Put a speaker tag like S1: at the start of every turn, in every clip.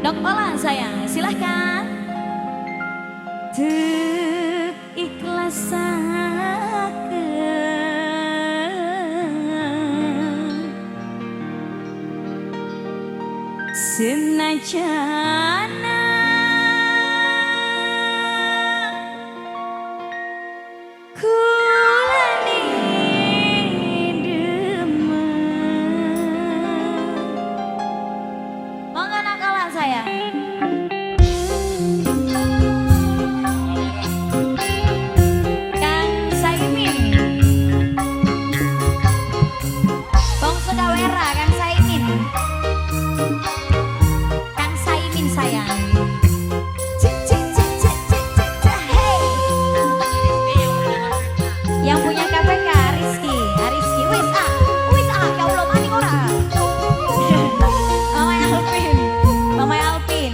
S1: Dok Ola sayang, silahkan. Tuk ikhlasakeun senajana kula demen. Monggo nakalan sayang. Kang Saimin, Bongso Dawera, Kang Saimin, Kang Saimin sayang. Cek, cek, cek, cek, cek, cek, cek, hey. Yang punya KPK Rizky, Rizky, wis ya Allah maning ora. Mama Alvin, Mama Alvin.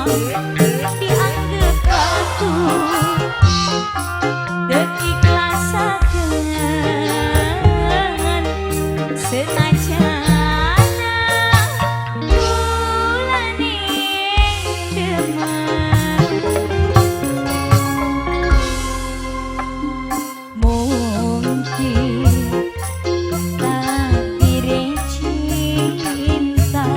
S1: dianggap batu keikhlasakeun senajan kulane demen mungkin takdir cinta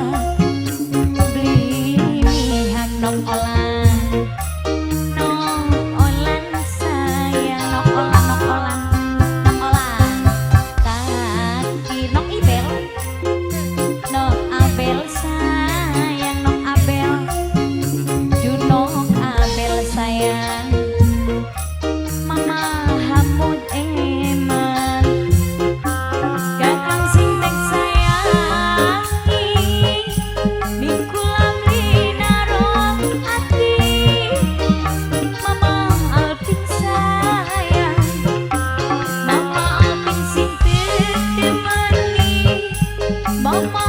S1: beli mihan nong olan sayang nong olan takdir nong ibel nong abel sayang nong abel junong abel sayang mama hamut eman kakang sintek sayangi mikulam linarong hati mama alpin sayang mama alpin sintek temani mama